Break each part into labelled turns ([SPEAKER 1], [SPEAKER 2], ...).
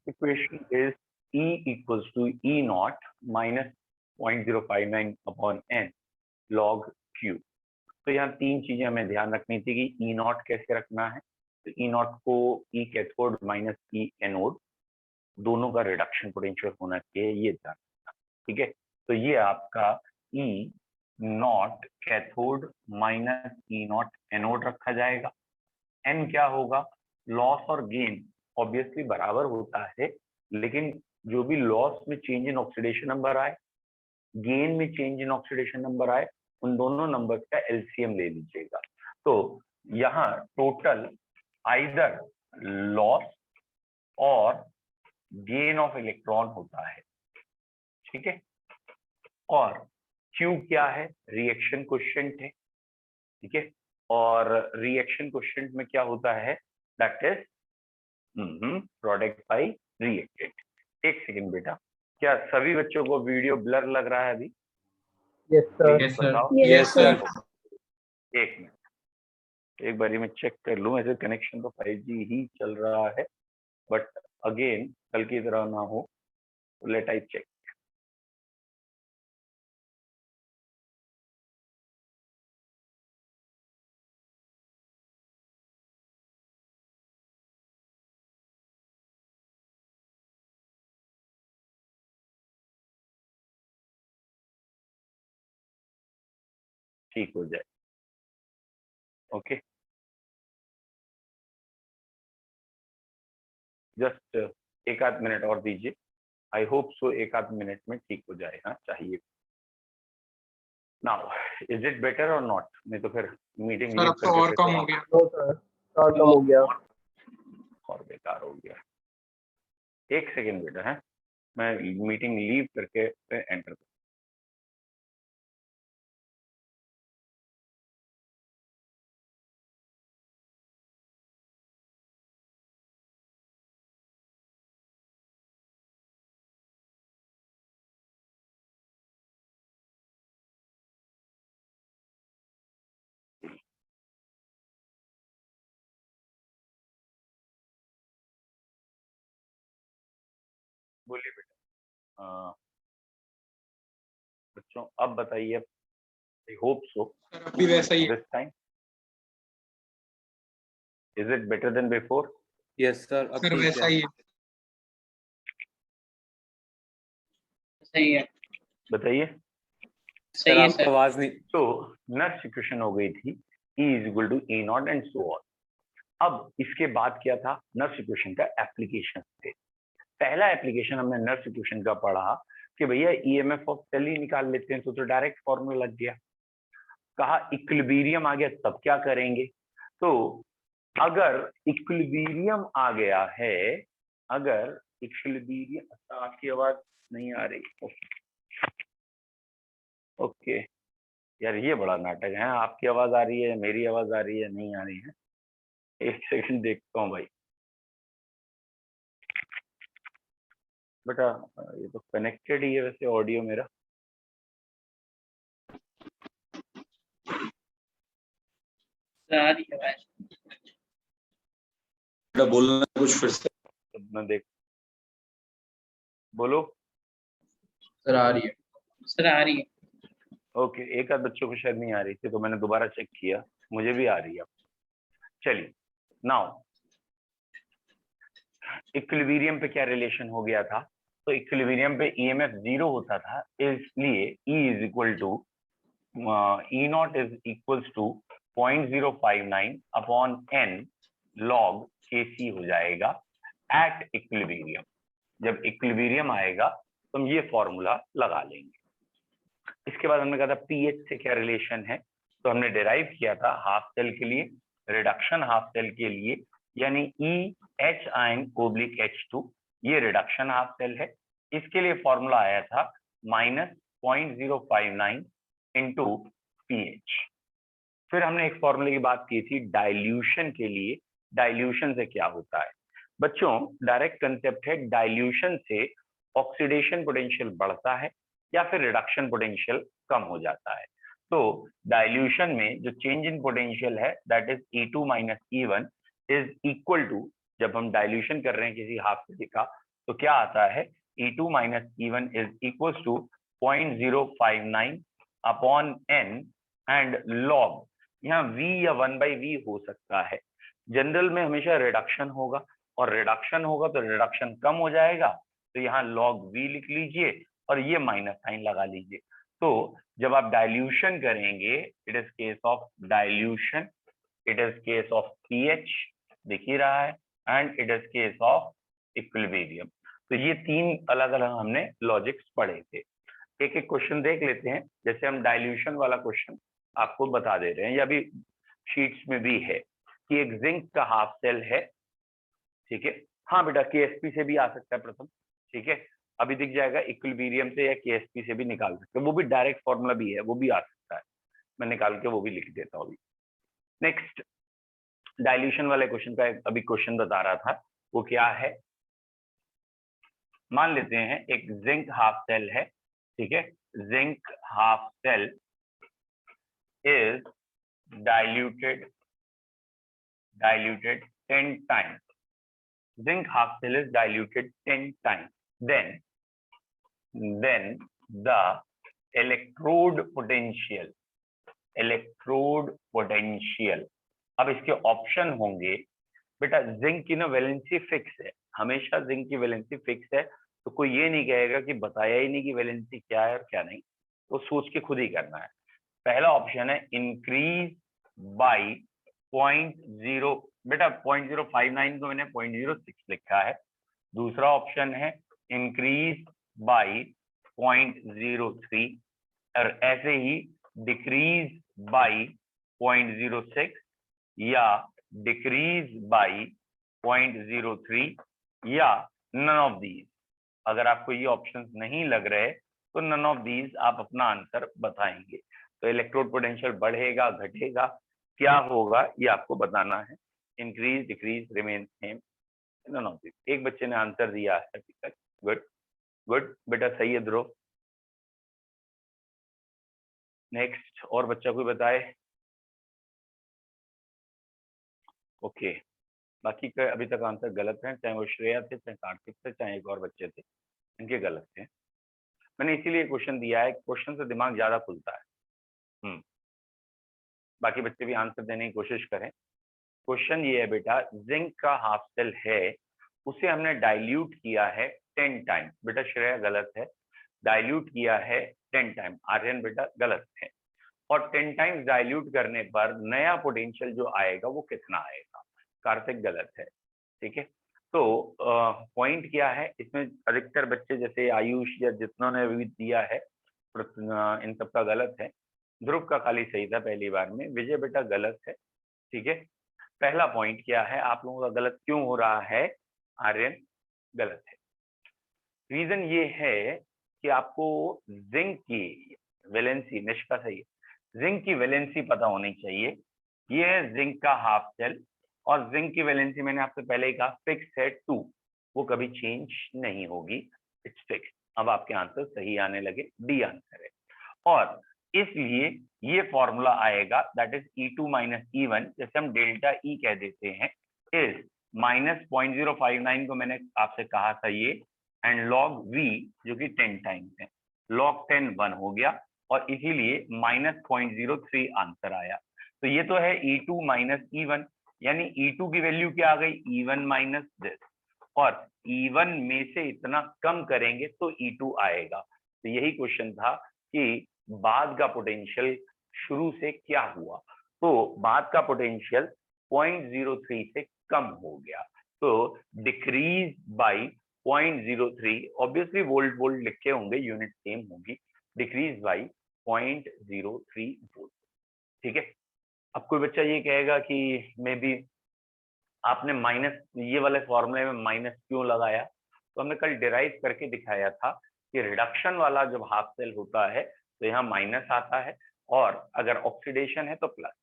[SPEAKER 1] equation is E equals to E naught minus 0.059 upon n log Q। तो यहाँ तीन चीजें हमें ध्यान रखनी थी कि ई नॉट कैसे रखना है। तो ई नॉट को ई कैथोड माइनस ई एनोड दोनों का रिडक्शन पोटेंशियल होना चाहिए, ये ध्यान रखना। ठीक है, तो ये आपका E naught cathode minus E naught anode रखा जाएगा। एन क्या होगा, लॉस और गेन ऑब्वियसली बराबर होता है, लेकिन जो भी लॉस में चेंज इन ऑक्सीडेशन नंबर आए, गेन में चेंज इन ऑक्सीडेशन नंबर आए, उन दोनों नंबर का एलसीएम ले लीजिएगा। तो यहाँ टोटल आइदर लॉस और गेन ऑफ इलेक्ट्रॉन होता है। ठीक है, और Q क्या है, रिएक्शन कोएफिशिएंट है। ठीक है, और रिएक्शन कोएफिशिएंट में क्या होता है, that is product bye reactant. एक सेकंड बेटा, क्या सभी बच्चों को वीडियो ब्लर लग रहा है अभी?
[SPEAKER 2] Yes sir.
[SPEAKER 3] Yes sir.
[SPEAKER 1] एक मिनट, एक बारी मैं चेक कर लूं। ऐसे कनेक्शन तो 5G ही चल रहा है, बट अगेन कल की तरह ना हो, लेट आई चेक। ठीक हो जाए, ओके। जस्ट एक आध मिनट और दीजिए, आई होप सो एक आध मिनट में ठीक हो जाए। हाँ चाहिए। नाउ इज इट बेटर और नॉट? नहीं तो फिर मीटिंग
[SPEAKER 3] सर अब तो और कम हो गया।
[SPEAKER 2] और कम हो गया
[SPEAKER 1] और बेकार हो गया। एक सेकेंड बेटा है, मैं मीटिंग लीव करके एंटर कर। बोलिए बेटा। बच्चों अब बताइए, आई होप सो
[SPEAKER 3] सर अब भी वैसा ही है।
[SPEAKER 1] This time is it better than before?
[SPEAKER 4] Yes sir, अब
[SPEAKER 3] सर
[SPEAKER 4] ठीक
[SPEAKER 3] वैसा
[SPEAKER 4] है।
[SPEAKER 3] ही है। सही है,
[SPEAKER 1] बताइए।
[SPEAKER 4] सर आपकी आवाज नहीं।
[SPEAKER 1] तो नेक्स्ट इक्वेशन हो गई थी E is equal to E nought and so on. अब इसके बाद क्या था, नर्स इक्वेशन का एप्लीकेशन थे। पहला एप्लीकेशन हमने नर्स इक्वेशन का पढ़ा कि भैया ईएमएफ ऑफ सेल ही निकाल लेते हैं, तो डायरेक्ट फॉर्मूला लग गया। कहा इक्विलिब्रियम आ गया तब क्या करेंगे। तो अगर इक्विलिब्रियम आ गया है, अगर इक्विलिब्रियम, आपकी आवाज नहीं आ रही, ओके यार ये बड़ा नाटक है। आपकी आवाज आ रही है, मेरी आवाज आ रही है, नहीं आ रही है। एक सेकंड देखता हूँ भाई। बेटा ये तो कनेक्टेड ही है वैसे ऑडियो मेरा।
[SPEAKER 4] बोलना कुछ फिर से।
[SPEAKER 1] मैं देख, बोलो।
[SPEAKER 2] सर आ रही है।
[SPEAKER 3] सर आ रही है।
[SPEAKER 1] ओके, एक आध बच्चों को शायद नहीं आ रही थी, तो मैंने दोबारा चेक किया, मुझे भी आ रही है। चलिए, नाउ इक्विलिब्रियम पे क्या रिलेशन हो गया था। तो इक्विलिब्रियम पे ईएमएफ 0 होता था, इसलिए E is equal to E nought is equals to 0.059 upon n log Kc हो जाएगा एट इक्विलिब्रियम। जब इक्विलिब्रियम आएगा तो हम ये फॉर्मूला लगा लेंगे। इसके बाद हमने कहा था पीएच से क्या रिलेशन है, तो हमने डिराइव किया था हाफ सेल के लिए, रिडक्शन हाफ सेल के लिए, यानी EH आयन ओब्लिक H2, ये रिडक्शन हाफ सेल है। इसके लिए फॉर्मूला आया था -0.059 इंटू पीएच। फिर हमने एक फॉर्मूले की बात की थी डाइल्यूशन के लिए। डाइल्यूशन से क्या होता है बच्चों, डायरेक्ट कंसेप्ट है, डाइल्यूशन से ऑक्सीडेशन पोटेंशियल बढ़ता है या फिर रिडक्शन पोटेंशियल कम हो जाता है। तो डाइल्यूशन में जो चेंज इन पोटेंशियल है that is E2 minus E1 is equal to, जब हम डाइल्यूशन कर रहे हैं किसी हाफ सेल का, तो क्या आता है E2 minus E1 is equal to 0.059 upon n and log, यहाँ v या 1/v हो सकता है। जनरल में हमेशा रिडक्शन होगा, और रिडक्शन होगा तो रिडक्शन कम हो जाएगा, तो यहाँ log v लिख लीजिए और ये माइनस साइन लगा लीजिए। तो जब आप डाइल्यूशन करेंगे, it is case of dilution, it is case of pH दिख ही रहा है, and it is case of equilibrium. तो ये तीन अलग अलग हमने लॉजिक्स पढ़े थे। एक एक क्वेश्चन देख लेते हैं। जैसे हम डाइल्यूशन वाला क्वेश्चन आपको बता दे रहे हैं, या भी शीट्स में भी है कि एक जिंक का हाफ सेल है, ठीक है। हाँ बेटा, KSP से भी आ सकता है प्रथम, ठीक है। अभी दिख जाएगा इक्विलिब्रियम से या KSP से भी निकाल सकते हैं, वो भी डायरेक्ट फॉर्मूला भी है, वो भी आ सकता है। मैं निकाल के वो भी लिख देता हूँ अभी। नेक्स्ट, डाइल्यूशन वाले क्वेश्चन का अभी क्वेश्चन बता रहा था, वो क्या है। मान लेते हैं एक जिंक हाफ सेल है, ठीक है। Zinc half cell is diluted 10 times. Zinc half cell is diluted 10 times. Then the electrode potential, अब इसके ऑप्शन होंगे। बेटा जिंक की ना वैलेंसी फिक्स है, हमेशा जिंक की वैलेंसी फिक्स है, तो कोई ये नहीं कहेगा कि बताया ही नहीं कि वैलेंसी क्या है और क्या नहीं, वो सोच के खुद ही करना है। पहला ऑप्शन है इंक्रीज बाई 0.0, बेटा 0.059 को मैंने 0.06 लिखा है। दूसरा ऑप्शन है इंक्रीज बाई 0.03, और ऐसे ही डिक्रीज बाई 0.06 या डिक्रीज बाई 0.03 या नन ऑफ दीज। अगर आपको ये ऑप्शंस नहीं लग रहे तो नन ऑफ दीज आप अपना आंसर बताएंगे। तो इलेक्ट्रोड पोटेंशियल बढ़ेगा घटेगा क्या होगा ये आपको बताना है। Increase decrease remain same, none of these. एक बच्चे ने आंसर दिया है अभी तक, गुड गुड बेटा, सही है ध्रुव। नेक्स्ट, और बच्चा कोई बताए। ओके, बाकी का अभी तक आंसर गलत है, चाहे वो श्रेया थे, चाहे कार्तिक थे, चाहे एक और बच्चे थे, इनके गलत थे। मैंने इसीलिए क्वेश्चन दिया है, क्वेश्चन से दिमाग ज्यादा खुलता है। बाकी बच्चे भी आंसर देने की कोशिश करें। क्वेश्चन ये है बेटा, जिंक का हाफ सेल है, उसे हमने डाइल्यूट किया है 10 टाइम। बेटा श्रेया गलत है, डाइल्यूट किया है 10 टाइम। आर्यन बेटा गलत है। और 10 टाइम्स डाइल्यूट करने पर नया पोटेंशियल जो आएगा वो कितना आएगा। कार्तिक गलत है, ठीक है। तो पॉइंट क्या है इसमें, अधिकतर बच्चे जैसे आयुष या जितना ने भी दिया है इन सबका गलत है। ध्रुव का खाली सही था पहली बार में। विजय बेटा गलत है, ठीक है। पहला पॉइंट क्या है, आप लोगों का गलत क्यों हो रहा है। आर्यन गलत है। रीजन ये है कि आपको जिंक की वैलेंसी, निष्का सही है, जिंक की वैलेंसी पता होनी चाहिए। ये है जिंक का हाफ सेल, और जिंक की वैलेंसी मैंने आपसे पहले ही कहा फिक्स है 2, वो कभी चेंज नहीं होगी, इट्स फिक्स। अब आपके आंसर सही आने लगे, डी आंसर है। और इसलिए ये फॉर्मूला आएगा, that is E2 minus E1, जैसे हम डेल्टा E कह देते हैं, इज माइनस 0.059 को मैंने आपसे कहा था ये, एंड लॉग V जो कि 10 टाइम्स है, लॉग 10 1 हो गया, और इसीलिए माइनस 0.03 आंसर आया। तो ये तो है E2 माइनस E1, यानी E2 की वैल्यू क्या आ गई, E1 माइनस दिस, और E1 में से इतना कम करेंगे तो E2 आएगा। तो यही क्वेश्चन था कि बाद का पोटेंशियल शुरू से क्या हुआ। तो बाद का पोटेंशियल 0.03 से कम हो गया, तो decrease by 0.03, obviously volt volt लिखे होंगे, यूनिट सेम होगी, डिक्रीज बाई 0.03 वोल्ट, ठीक है। अब कोई बच्चा ये कहेगा कि मे बी आपने माइनस, ये वाले फॉर्मूले में माइनस क्यों लगाया। तो हमने कल डिराइव करके दिखाया था कि रिडक्शन वाला जब हाफ सेल होता है तो यहाँ माइनस आता है, और अगर ऑक्सीडेशन है तो प्लस।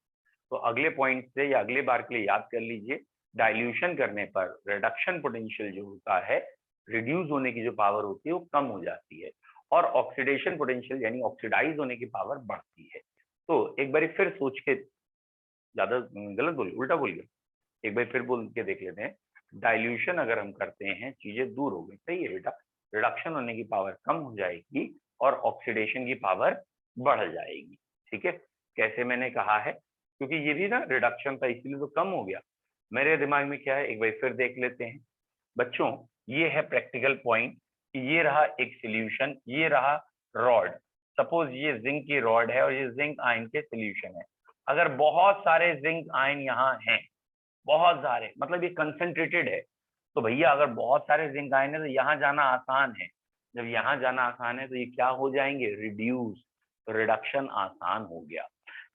[SPEAKER 1] तो अगले पॉइंट से या अगले बार के लिए याद कर लीजिए, डाइल्यूशन करने पर रिडक्शन पोटेंशियल जो होता है, रिड्यूस होने की जो पावर होती है वो कम हो जाती है, और ऑक्सीडेशन पोटेंशियल यानी ऑक्सीडाइज होने की पावर बढ़ती है। तो एक बार फिर सोच के, ज्यादा गलत बोल, उल्टा बोल गया, एक बार फिर बोल के देख लेते हैं। डाइल्यूशन अगर हम करते हैं चीजें दूर हो गई, सही है बेटा, रिडक्शन होने की पावर कम हो जाएगी और ऑक्सीडेशन की पावर बढ़ जाएगी। ठीक है, कैसे मैंने कहा है, क्योंकि ये भी ना रिडक्शन था इसलिए तो कम हो गया। मेरे दिमाग में क्या है एक बार फिर देख लेते हैं बच्चों, ये है प्रैक्टिकल पॉइंट, ये रहा एक सॉल्यूशन, ये रहा रॉड। सपोज ये जिंक की रॉड है और ये जिंक आयन के सॉल्यूशन है। अगर बहुत सारे जिंक आयन यहाँ हैं, बहुत सारे मतलब ये कंसंट्रेटेड है, तो भैया अगर बहुत सारे जिंक आयन है तो यहाँ जाना आसान है। जब यहाँ जाना आसान है तो ये क्या हो जाएंगे, रिड्यूस, तो रिडक्शन आसान हो गया।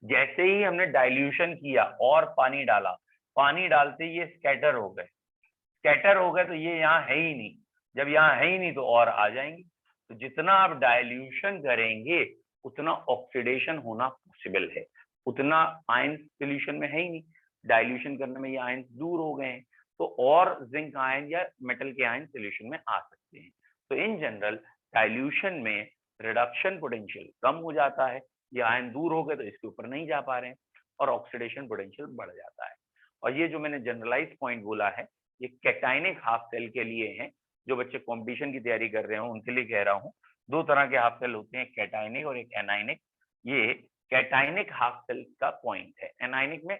[SPEAKER 1] जैसे ही हमने डाइल्यूशन किया और पानी डाला, पानी डालते ये स्कैटर हो गए, स्कैटर हो गए तो ये यहाँ है ही नहीं, जब यहाँ है ही नहीं तो और आ जाएंगे। तो जितना आप डाइल्यूशन करेंगे उतना ऑक्सीडेशन होना पॉसिबल है, उतना आयन सॉल्यूशन में है ही नहीं, डाइल्यूशन करने में ये आयन दूर हो गए हैं, तो और जिंक आयन या मेटल के आयन सॉल्यूशन में आ सकते हैं। तो इन जनरल डाइल्यूशन में रिडक्शन पोटेंशियल कम हो जाता है, ये आयन दूर हो गए तो इसके ऊपर नहीं जा पा रहे हैं और ऑक्सीडेशन पोटेंशियल बढ़ जाता है। और ये जो मैंने जनरलाइज पॉइंट बोला है ये कैटाइनिक हाफ सेल के लिए है, जो बच्चे कंपटीशन की तैयारी कर रहे हो उनके लिए कह रहा हूँ। दो तरह के हाफ सेल होते हैं, कैटाइनिक और एक एनाइनिक। ये कैटाइनिक हाफ सेल का पॉइंट है, एनाइनिक में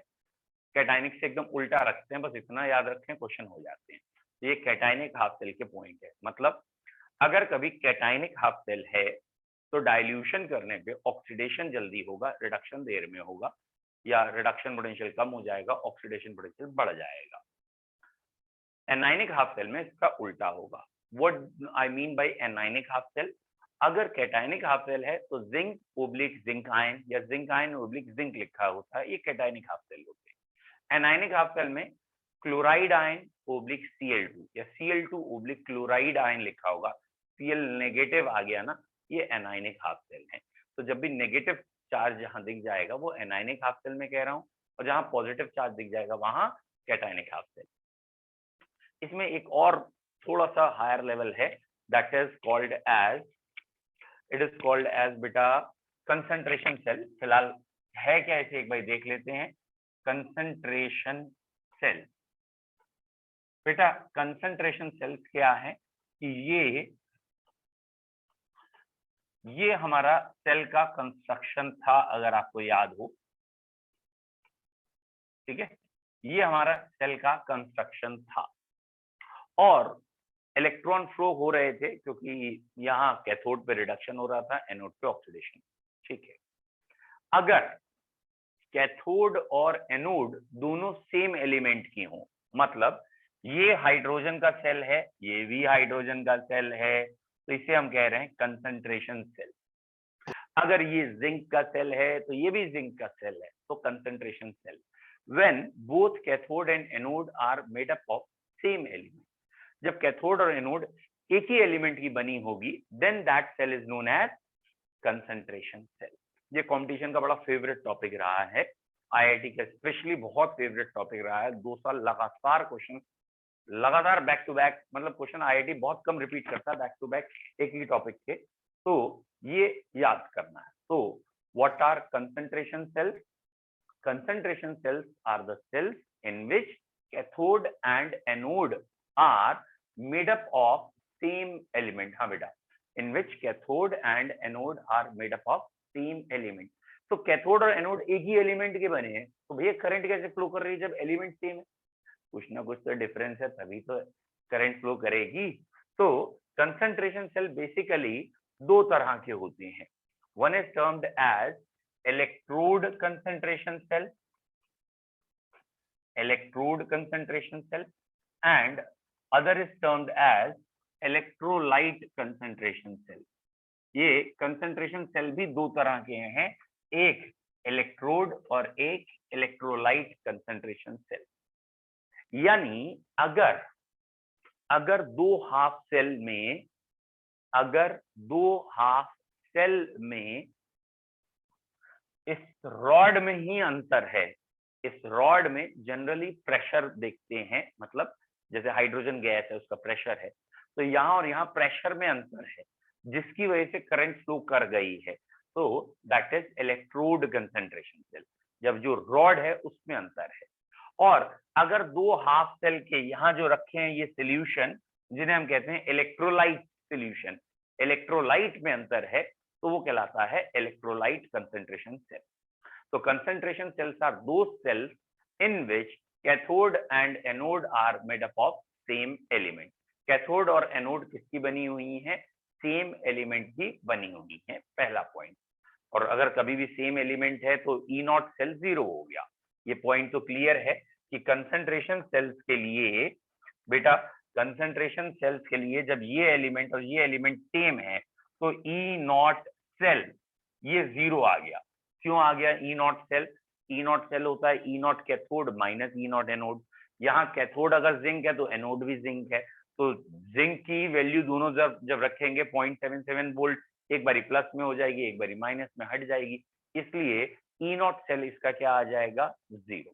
[SPEAKER 1] कैटाइनिक से एकदम उल्टा रखते हैं, बस इतना याद रखें क्वेश्चन हो जाते हैं। ये कैटाइनिक हाफ सेल के पॉइंट है, मतलब अगर कभी कैटाइनिक हाफ सेल है तो डाइल्यूशन करने पे ऑक्सीडेशन जल्दी होगा, रिडक्शन देर में होगा, या रिडक्शन पोटेंशियल कम हो जाएगा, ऑक्सीडेशन पोटेंशियल बढ़ जाएगा। एनाइनिक हाफ सेल में इसका उल्टा होगा। What I mean by anionic half cell, अगर कैटाइनिक हाफ सेल है तो जिंक ओब्लिक जिंक आयन या जिंक आयन ओब्लिक जिंक लिखा होता है, ये कैटाइनिक हाफ सेल होते हैं। एनाइनिक हाफ सेल में क्लोराइड आयन ओब्लिक Cl2 या Cl2 ओब्लिक क्लोराइड आयन लिखा होगा, Cl नेगेटिव आ गया ना, ये एनाइनिक हाफ सेल है। तो जब भी नेगेटिव चार्ज जहां दिख जाएगा वो एनाइनिक हाफ सेल में कह रहा हूं, और जहां पॉजिटिव चार्ज दिख जाएगा वहां कैटाइनिक हाफ सेल। इसमें एक और थोड़ा सा हायर लेवल है, that is called as, it is called as बेटा कंसंट्रेशन सेल। फिलहाल है क्या इसे एक बार देख लेते हैं, कंसंट्रेशन सेल। बेटा कंसंट्रेशन सेल्स क्या है कि ये हमारा सेल का कंस्ट्रक्शन था, अगर आपको याद हो, ठीक है, ये हमारा सेल का कंस्ट्रक्शन था और इलेक्ट्रॉन फ्लो हो रहे थे क्योंकि यहाँ कैथोड पे रिडक्शन हो रहा था, एनोड पे ऑक्सीडेशन। ठीक है, अगर कैथोड और एनोड दोनों सेम एलिमेंट की हो, मतलब ये हाइड्रोजन का सेल है, ये भी हाइड्रोजन का सेल है, तो इसे हम कह रहे हैं कंसंट्रेशन सेल। अगर ये जिंक का सेल है तो ये भी जिंक का सेल है, तो concentration cell. When both cathode and anode are made up of same element, जब कैथोड और एनोड एक ही एलिमेंट की बनी होगी, then that cell is known as concentration cell. ये कंपटीशन का बड़ा फेवरेट टॉपिक रहा है, आईआईटी का स्पेशली बहुत फेवरेट टॉपिक रहा है। 2 साल लगातार क्वेश्चन, लगातार बैक टू बैक, मतलब क्वेश्चन आईआईटी बहुत कम रिपीट करता है बैक टू बैक एक ही टॉपिक के, तो ये याद करना है। तो what are concentration cells? Concentration cells are the cells in which cathode and anode are made up of same element. हाँ बेटा, in which cathode and anode are made up of same element. तो cathode और anode एक ही element के बने हैं, तो भैया करंट कैसे फ्लो कर रही है जब एलिमेंट सेम है? कुछ ना कुछ तो डिफरेंस है, तभी तो करंट फ्लो करेगी। तो कंसंट्रेशन सेल बेसिकली 2 तरह के होते हैं, one is termed as electrode concentration cell, electrode concentration cell, and other is termed as electrolyte concentration cell. ये concentration cell भी 2 तरह के हैं, एक electrode और एक electrolyte concentration cell। यानी अगर 2 हाफ सेल में, अगर 2 हाफ सेल में इस रॉड में ही अंतर है, इस रॉड में जनरली प्रेशर देखते हैं, मतलब जैसे हाइड्रोजन गैस है उसका प्रेशर है, तो यहाँ और यहाँ प्रेशर में अंतर है जिसकी वजह से करंट फ्लो कर गई है, तो that is electrode concentration cell. जब जो रॉड है उसमें अंतर है, और अगर दो हाफ सेल के यहाँ जो रखे हैं ये सोल्यूशन, जिन्हें हम कहते हैं इलेक्ट्रोलाइट सोल्यूशन, इलेक्ट्रोलाइट में अंतर है, तो वो कहलाता है इलेक्ट्रोलाइट कंसंट्रेशन सेल। तो concentration cells are those cells in which cathode and anode are made up of same element. Cathode और एनोड किसकी बनी हुई है? सेम एलिमेंट की बनी हुई है, पहला पॉइंट। और अगर कभी भी सेम एलिमेंट है तो ई नॉट सेल जीरो हो गया। ये पॉइंट तो क्लियर है कि कंसंट्रेशन सेल्स के लिए बेटा, कंसंट्रेशन सेल्स के लिए जब ये एलिमेंट और ये एलिमेंट सेम है तो ई नॉट सेल ये जीरो आ गया। क्यों आ गया E naught cell? E naught cell होता है E naught cathode minus E naught anode. यहाँ कैथोड अगर जिंक है तो एनोड भी जिंक है, तो जिंक की वैल्यू दोनों जब रखेंगे 0.77 वोल्ट, एक बारी प्लस में हो जाएगी, एक बारी माइनस में हट जाएगी, इसलिए ई नॉट सेल इसका क्या आ जाएगा? जीरो।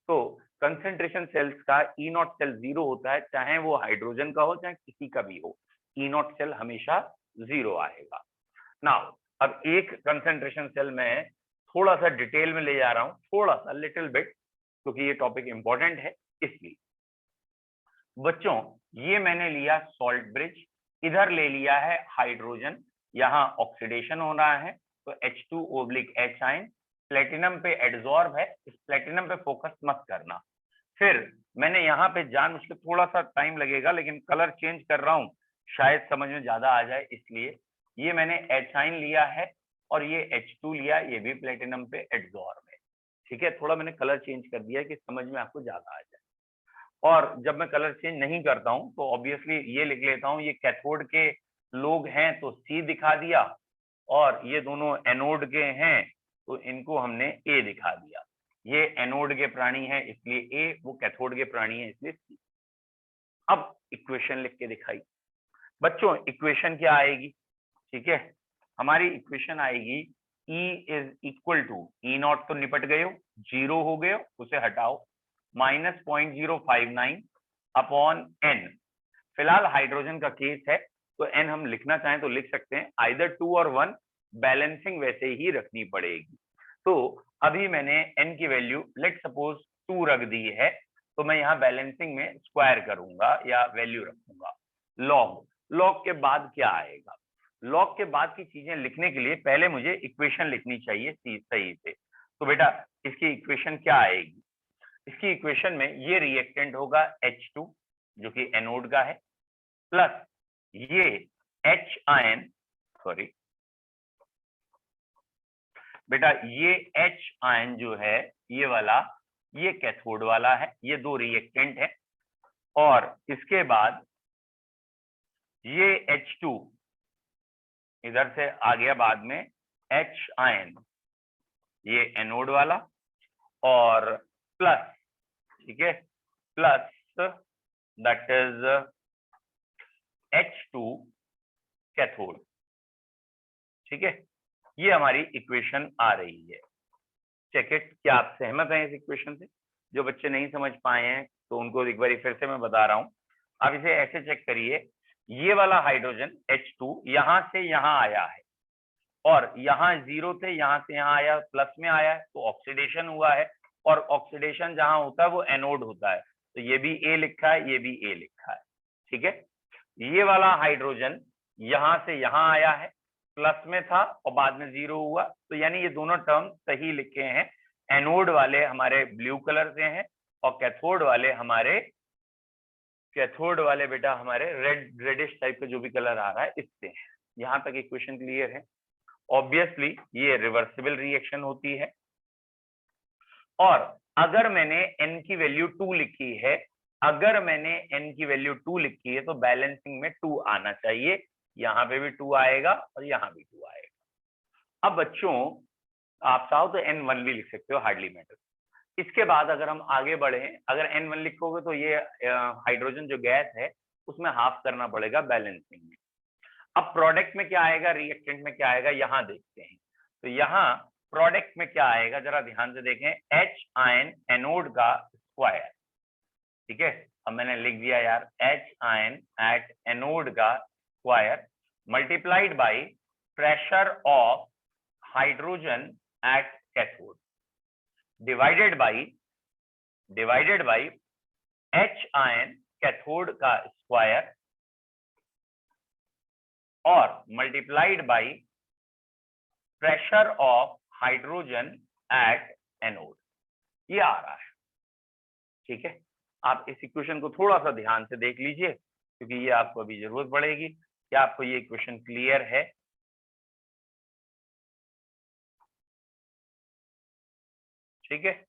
[SPEAKER 1] तो कंसेंट्रेशन सेल्स का ई नॉट सेल जीरो होता है, चाहे वो हाइड्रोजन का हो चाहे किसी का भी हो, ई नॉट सेल हमेशा जीरो आएगा। नाउ अब एक कंसेंट्रेशन सेल में थोड़ा सा डिटेल में ले जा रहा हूं, थोड़ा सा लिटिल बिट, क्योंकि ये टॉपिक इंपॉर्टेंट है इसलिए। बच्चों ये मैंने लिया सॉल्ट ब्रिज, इधर ले लिया है हाइड्रोजन, यहाँ ऑक्सीडेशन हो रहा है तो H2O/H आयन प्लेटिनम पे एडजॉर्ब है, इस प्लेटिनम पे फोकस मत करना। फिर मैंने यहाँ पे जान उसके थोड़ा सा टाइम लगेगा लेकिन कलर चेंज कर रहा हूँ, शायद समझ में ज्यादा आ जाए, इसलिए ये मैंने H आयन लिया है और ये H2 लिया, ये भी प्लेटिनम पे एडजॉर्ब है। ठीक है, थोड़ा मैंने कलर चेंज कर दिया कि समझ में आपको ज्यादा आ जाए। और जब मैं कलर चेंज नहीं करता हूं तो ऑब्वियसली ये लिख लेता हूं, ये कैथोड के लोग हैं तो C दिखा दिया, और ये दोनों एनोड के हैं तो इनको हमने A दिखा दिया। ये एनोड के प्राणी हैं इसलिए A, वो कैथोड के प्राणी हैं इसलिए C। अब इक्वेशन लिख के दिखाई। बच्चों इक्वेशन क्या आएगी? ठीक है, हमारी इक्वेशन आएगी E is equal to, E naught तो निपट गए हो, जीरो हो गए हो, उसे हटाओ, माइनस 0.059 अपॉन n। फिलहाल हाइड्रोजन का केस है तो n हम लिखना चाहें तो लिख सकते हैं, आइदर 2 और 1, बैलेंसिंग वैसे ही रखनी पड़ेगी। तो अभी मैंने n की वैल्यू लेट सपोज 2 रख दी है, तो मैं यहाँ बैलेंसिंग में स्क्वायर करूंगा या वैल्यू रखूंगा। लॉग के बाद क्या आएगा? लॉग के बाद की चीजें लिखने के लिए पहले मुझे इक्वेशन लिखनी चाहिए सही से। तो बेटा इसकी इक्वेशन क्या आएगी? इसकी इक्वेशन में ये रिएक्टेंट होगा H2 जो कि एनोड का है, प्लस ये H आयन, सॉरी बेटा ये H आयन जो है ये वाला, ये कैथोड वाला है, ये दो रिएक्टेंट है, और इसके बाद ये H2 इधर से आ गया बाद में, H आयन ये एनोड वाला, और प्लस, ठीक है, plus that is H2 cathode. ठीक है, ये हमारी इक्वेशन आ रही है। चेक इट, क्या आप सहमत हैं इस इक्वेशन से? जो बच्चे नहीं समझ पाए हैं तो उनको एक बार फिर से मैं बता रहा हूं। आप इसे ऐसे चेक करिए, ये वाला हाइड्रोजन H2 यहां से यहां आया है, और यहाँ जीरो थे यहां से यहाँ आया, प्लस में आया है तो ऑक्सीडेशन हुआ है, और ऑक्सीडेशन जहां होता है वो एनोड होता है, तो ये भी A लिखा है, ये भी A लिखा है। ठीक है, ये वाला हाइड्रोजन यहां से यहां आया है, प्लस में था और बाद में जीरो हुआ, तो यानी ये दोनों टर्म सही लिखे हैं। एनोड वाले हमारे ब्लू कलर से हैं और कैथोड वाले बेटा हमारे रेडिश टाइप का जो भी कलर आ रहा है इससे है। यहां तक इक्वेशन क्लियर है? ऑब्वियसली ये रिवर्सिबल रिएक्शन होती है, और अगर मैंने n की वैल्यू 2 लिखी है, अगर मैंने n की वैल्यू 2 लिखी है तो बैलेंसिंग में 2 आना चाहिए, यहाँ पे भी 2 आएगा और यहाँ भी 2 आएगा। अब बच्चों आप चाहो तो n1 भी लिख सकते हो, हार्डली मैटर। इसके बाद अगर हम आगे बढ़े, अगर n1 लिखोगे तो ये हाइड्रोजन जो गैस है उसमें हाफ करना पड़ेगा बैलेंसिंग में। अब प्रोडक्ट में क्या आएगा, रिएक्टेंट में क्या आएगा, यहां देखते हैं। तो यहाँ प्रोडक्ट में क्या आएगा जरा ध्यान से देखें, H आयन एनोड का स्क्वायर। ठीक है, अब मैंने लिख दिया यार, H आयन एट एनोड का square multiplied by pressure of hydrogen at cathode divided by divided by H ion cathode का स्क्वायर और multiplied by pressure of hydrogen at anode. ये आ रहा है, ठीक है। आप इस इक्वेशन को थोड़ा सा ध्यान से देख लीजिए क्योंकि ये आपको अभी जरूरत पड़ेगी। क्या आपको ये इक्वेशन क्लियर है? ठीक है,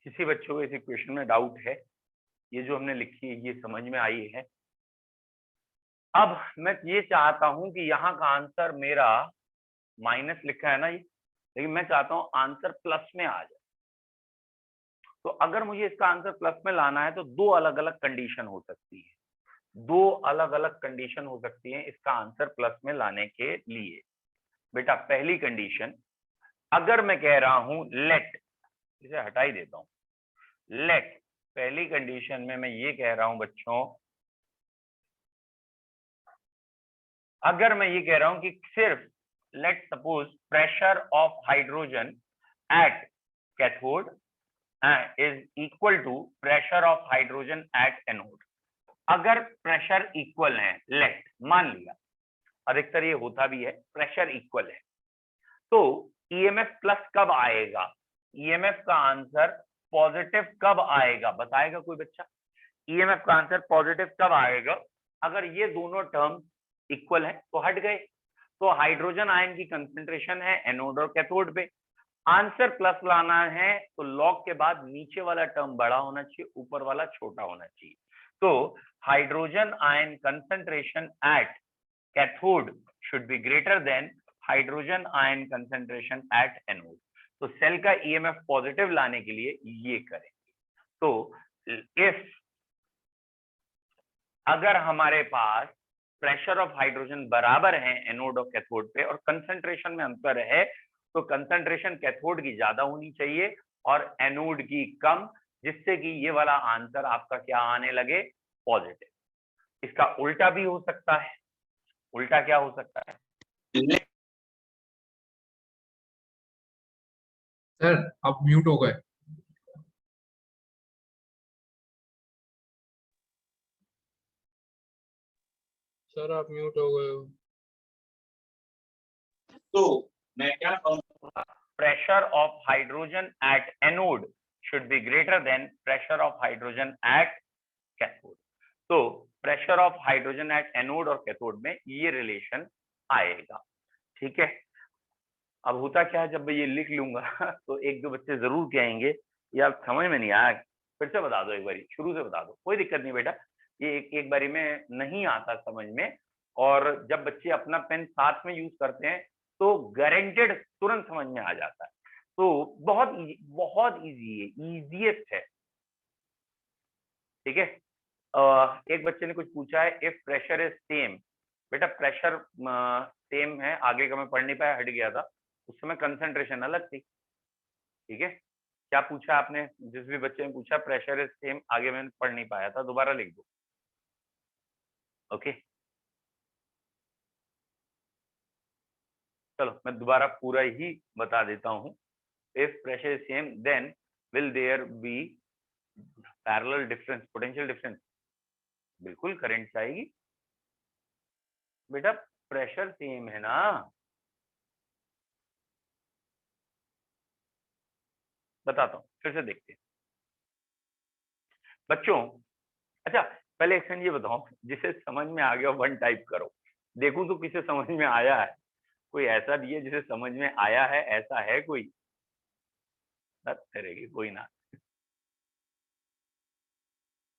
[SPEAKER 1] किसी बच्चों को इस इक्वेशन में डाउट है? ये जो हमने लिखी है ये समझ में आई है? अब मैं ये चाहता हूं कि यहाँ का आंसर मेरा माइनस लिखा है ना ये, लेकिन मैं चाहता हूं आंसर प्लस में आ जाए। तो अगर मुझे इसका आंसर प्लस में लाना है तो दो अलग अलग कंडीशन हो सकती है, दो अलग अलग कंडीशन हो सकती है इसका आंसर प्लस में लाने के लिए। बेटा पहली कंडीशन, अगर मैं कह रहा हूं लेट, इसे हटा ही देता हूं, लेट, पहली कंडीशन में मैं ये कह रहा हूं बच्चों, अगर मैं ये कह रहा हूं कि सिर्फ let suppose pressure of hydrogen at cathode is equal to pressure of hydrogen at anode. अगर प्रेशर इक्वल है, लेट मान लिया, अधिकतर ये होता भी है, प्रेशर इक्वल है, तो ईएमएफ प्लस कब आएगा? ईएमएफ का आंसर पॉजिटिव कब आएगा? बताएगा कोई बच्चा? ईएमएफ का आंसर पॉजिटिव कब आएगा? अगर ये दोनों टर्म इक्वल है तो हट गए, तो हाइड्रोजन आयन की कंसेंट्रेशन है एनोड और कैथोड पे, आंसर प्लस लाना है तो लॉग के बाद नीचे वाला टर्म बड़ा होना चाहिए, ऊपर वाला छोटा होना चाहिए। तो hydrogen ion concentration at cathode should be greater then hydrogen ion concentration at anode. तो सेल का ईएमएफ पॉजिटिव लाने के लिए ये करेंगे। तो इफ अगर हमारे पास प्रेशर ऑफ हाइड्रोजन बराबर है एनोड और कैथोड पे और कंसंट्रेशन में अंतर है, तो कंसंट्रेशन कैथोड की ज्यादा होनी चाहिए और एनोड की कम, जिससे कि ये वाला आंसर आपका क्या आने लगे? पॉजिटिव। इसका उल्टा भी हो सकता है। उल्टा क्या हो सकता है?
[SPEAKER 3] सर आप म्यूट हो गए। सर आप म्यूट हो गए हो।
[SPEAKER 4] तो मैं क्या कहूँ,
[SPEAKER 1] pressure of hydrogen at anode should be greater than pressure of hydrogen at cathode. तो pressure of hydrogen at anode और कैथोड में ये रिलेशन आएगा, ठीक है। अब होता क्या है, जब मैं ये लिख लूंगा तो एक दो बच्चे जरूर कहेंगे यार समझ में नहीं आया, फिर से बता दो, एक बारी शुरू से बता दो। कोई दिक्कत नहीं बेटा, ये एक बारी में नहीं आता समझ में, और जब बच्चे अपना पेन साथ में यूज करते हैं तो गारंटेड तुरंत समझ में आ जाता है। तो बहुत इजी है, इजीएस्ट है, ठीक है। एक बच्चे ने कुछ पूछा है, इफ प्रेशर इज सेम। बेटा प्रेशर सेम है, आगे का मैं पढ़ नहीं पाया, हट गया था, उस समय कंसंट्रेशन अलग थी, ठीक है। क्या पूछा आपने? जिस भी बच्चे ने पूछा प्रेशर इज सेम, आगे मैंने पढ़ नहीं पाया था, दोबारा लिख दो। ओके चलो मैं दोबारा पूरा ही बता देता हूं। If pressure is same then will there be parallel difference, potential difference? बिल्कुल करंट आएगी बेटा, प्रेशर सेम है ना। बताता हूं, फिर से देखते हैं बच्चों। अच्छा पहले एक्शन ये बताओ, जिसे समझ में आ गया वन टाइप करो, देखूं तो किसे समझ में आया है। कोई ऐसा भी है जिसे समझ में आया है? ऐसा है कोई? करेगी कोई ना,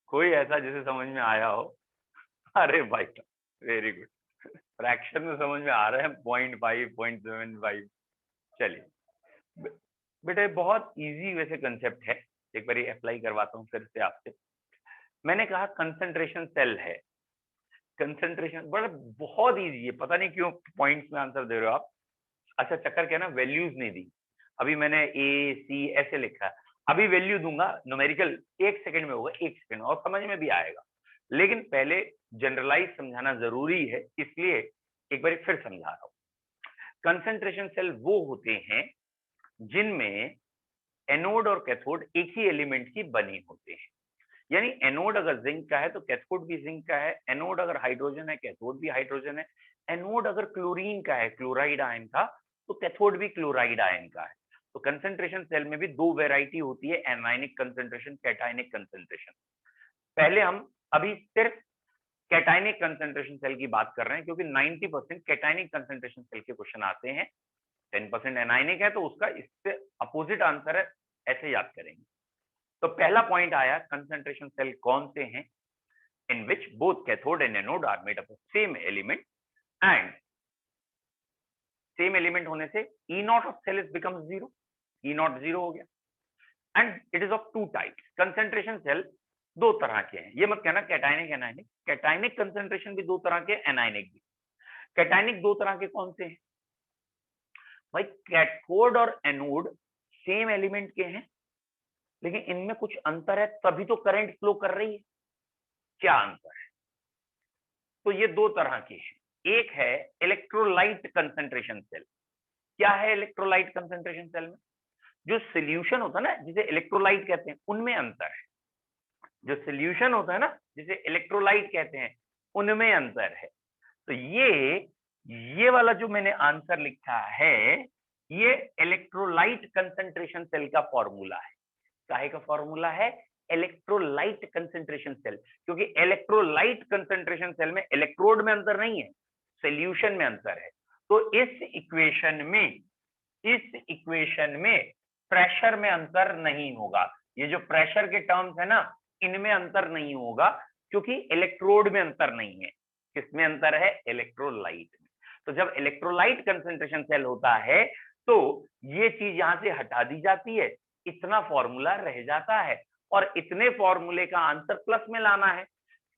[SPEAKER 1] कोई ऐसा जिसे समझ में आया हो? अरे भाई वेरी गुड, फ्रैक्शन में समझ में आ रहा है, 0.5 0.75। चलिए बेटा बहुत इजी वैसे कंसेप्ट है, एक बार अप्लाई करवाता हूँ फिर से आपसे। मैंने कहा कंसंट्रेशन सेल है, कंसंट्रेशन बड़ा बहुत इजी है, पता नहीं क्यों पॉइंट्स में आंसर दे रहे हो आप। अच्छा चक्कर क्या है ना, वैल्यूज नहीं दी, अभी मैंने ए सी ऐसे लिखा है, अभी वैल्यू दूंगा न्यूमेरिकल 1 सेकंड में होगा, 1 सेकंड और समझ में भी आएगा, लेकिन पहले जनरलाइज समझाना जरूरी है, इसलिए एक बार फिर समझा रहा हूं। कंसंट्रेशन सेल वो होते हैं जिनमें एनोड और कैथोड एक ही एलिमेंट की बनी होते हैं, यानी एनोड अगर जिंक का है तो कैथोड भी जिंक का है, एनोड अगर हाइड्रोजन है कैथोड भी हाइड्रोजन है, एनोड अगर क्लोरीन का है, क्लोराइड आयन का, तो कैथोड भी क्लोराइड आयन का है। तो कंसंट्रेशन सेल में भी दो वैरायटी होती है, एनायनिक कंसंट्रेशन, कैटायनिक कंसंट्रेशन। पहले हम अभी सिर्फ कैटायनिक कंसंट्रेशन सेल की बात कर रहे हैं, क्योंकि 90% कैटायनिक कंसंट्रेशन सेल के क्वेश्चन आते हैं, 10% एनायनिक है, तो उसका इससे अपोजिट आंसर है, ऐसे याद करेंगे। तो पहला पॉइंट आया, कंसंट्रेशन सेल कौन से हैं, in which both cathode and anode are made up of same element, and same element होने से E naught of cell is become zero, E naught zero हो गया, and it is of two types. Concentration cell दो तरह के हैं, ये मत कहना कैटायनिक एनायनिक, कैटायनिक कंसंट्रेशन भी दो तरह के, एनायनिक भी। कैटायनिक दो तरह के कौन से हैं भाई, कैथोड और एनोड सेम एलिमेंट के हैं, लेकिन इनमें कुछ अंतर है, तभी तो करंट फ्लो कर रही है। क्या अंतर है? तो ये दो तरह के हैं, एक है इलेक्ट्रोलाइट कंसंट्रेशन सेल। क्या है इलेक्ट्रोलाइट कंसंट्रेशन सेल में? जो सोल्यूशन होता है ना, जिसे इलेक्ट्रोलाइट कहते हैं, उनमें अंतर है। जो सोल्यूशन होता है ना, जिसे इलेक्ट्रोलाइट कहते हैं, उनमें अंतर है। तो ये वाला जो मैंने आंसर लिखा है, ये इलेक्ट्रोलाइट कंसंट्रेशन सेल का फॉर्मूला है। काहे का फॉर्मूला है? इलेक्ट्रोलाइट कंसंट्रेशन सेल, क्योंकि इलेक्ट्रोलाइट कंसंट्रेशन सेल में इलेक्ट्रोड में अंतर नहीं है, सोल्यूशन में अंतर है। तो इस इक्वेशन में प्रेशर में अंतर नहीं होगा। ये जो प्रेशर के टर्म्स है ना, इनमें अंतर नहीं होगा, क्योंकि इलेक्ट्रोड में अंतर नहीं है। किसमें अंतर है? इलेक्ट्रोलाइट में। तो जब इलेक्ट्रोलाइट कंसंट्रेशन सेल होता है, तो ये चीज यहां से हटा दी जाती है, इतना फॉर्मूला रह जाता है, और इतने फॉर्मूले का आंसर प्लस में लाना है।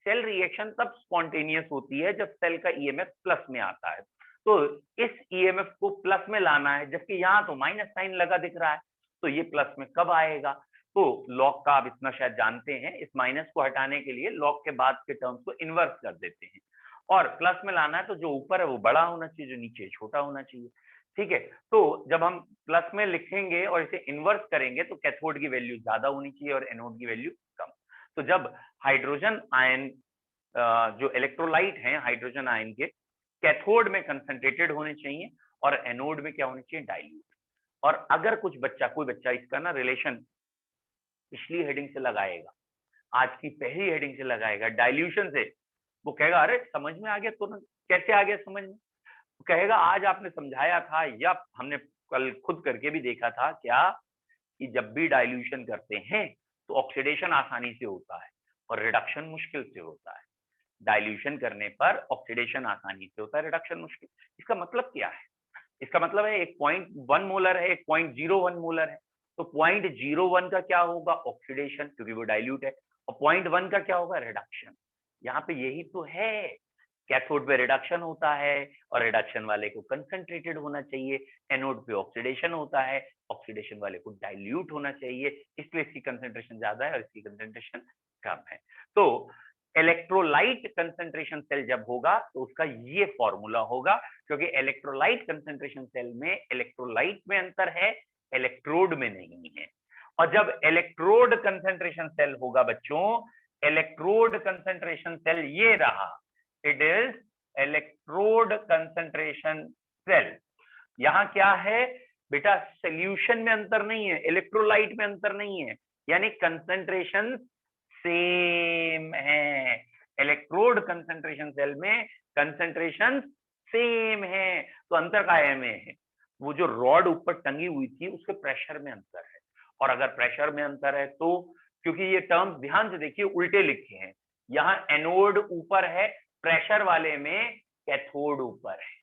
[SPEAKER 1] सेल रिएक्शन तब स्पॉन्टेनियस होती है जब सेल का ईएमएफ प्लस में आता है। तो इस ईएमएफ को प्लस में लाना है, जबकि यहाँ तो माइनस साइन लगा दिख रहा है, तो ये प्लस में कब आएगा? तो लॉग का आप इतना शायद जानते हैं, इस माइनस को हटाने के लिए लॉग के बाद के टर्म्स को इन्वर्स कर देते हैं, और प्लस में लाना है तो जो ऊपर है वो बड़ा होना चाहिए, जो नीचे छोटा होना चाहिए। ठीक है, तो जब हम प्लस में लिखेंगे और इसे इन्वर्स करेंगे तो कैथोड की वैल्यू ज्यादा होनी चाहिए और एनोड की वैल्यू कम। तो जब हाइड्रोजन आयन जो इलेक्ट्रोलाइट हैं हाइड्रोजन आयन के, कैथोड में कंसंट्रेटेड होने चाहिए और एनोड में क्या होने चाहिए? डाइल्यूट। और अगर कोई बच्चा इसका ना रिलेशन पिछली हेडिंग से लगाएगा, आज की पहली हेडिंग से लगाएगा, डाइल्यूशन से, वो कहेगा अरे समझ में आ गया तुरंत। कैसे आ गया समझ में? कहेगा आज आपने समझाया था, या हमने कल खुद करके भी देखा था क्या, कि जब भी डाइल्यूशन करते हैं तो ऑक्सीडेशन आसानी से होता है और रिडक्शन मुश्किल से होता है। डाइल्यूशन करने पर ऑक्सीडेशन आसानी से होता है, रिडक्शन मुश्किल। इसका मतलब क्या है? इसका मतलब है एक 0.1 मोलर है, एक 0.01 मोलर है, तो 0.01 का क्या होगा? ऑक्सीडेशन, क्योंकि वो डाइल्यूट है, और 0.1 का क्या होगा? रिडक्शन। यहाँ पे यही तो है, कैथोड पे रिडक्शन होता है और रिडक्शन वाले को कंसंट्रेटेड होना चाहिए, एनोड पे ऑक्सीडेशन होता है, ऑक्सीडेशन वाले को डाइल्यूट होना चाहिए, इसलिए इसकी कंसंट्रेशन ज्यादा है और इसकी कंसंट्रेशन कम है। तो इलेक्ट्रोलाइट कंसंट्रेशन सेल जब होगा तो उसका ये फॉर्मूला होगा, क्योंकि इलेक्ट्रोलाइट कंसंट्रेशन सेल में इलेक्ट्रोलाइट में अंतर है, इलेक्ट्रोड में नहीं है। और जब इलेक्ट्रोड कंसंट्रेशन सेल होगा बच्चों, इलेक्ट्रोड कंसंट्रेशन सेल ये रहा, it is electrode concentration cell. यहां क्या है बेटा? सोल्यूशन में अंतर नहीं है, इलेक्ट्रोलाइट में अंतर नहीं है, यानी कंसंट्रेशन सेम है। इलेक्ट्रोड कंसंट्रेशन सेल में कंसंट्रेशन सेम है, तो अंतर काय में है? वो जो रॉड ऊपर टंगी हुई थी उसके प्रेशर में अंतर है। और अगर प्रेशर में अंतर है तो, क्योंकि ये टर्म्स ध्यान से देखिए उल्टे लिखे हैं, यहाँ एनोड ऊपर है, प्रेशर वाले में कैथोड ऊपर है,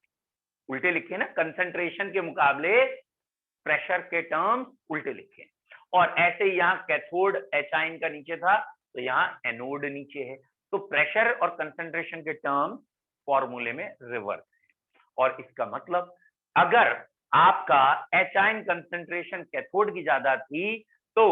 [SPEAKER 1] उल्टे लिखे ना, कंसंट्रेशन के मुकाबले प्रेशर के टर्म्स उल्टे लिखे। और ऐसे यहाँ कैथोड H आयन का नीचे था, तो यहाँ एनोड नीचे है, तो प्रेशर और कंसंट्रेशन के टर्म फॉर्मूले में रिवर्स है। और इसका मतलब अगर आपका एच आयन कंसेंट्रेशन कैथोड की ज्यादा थी तो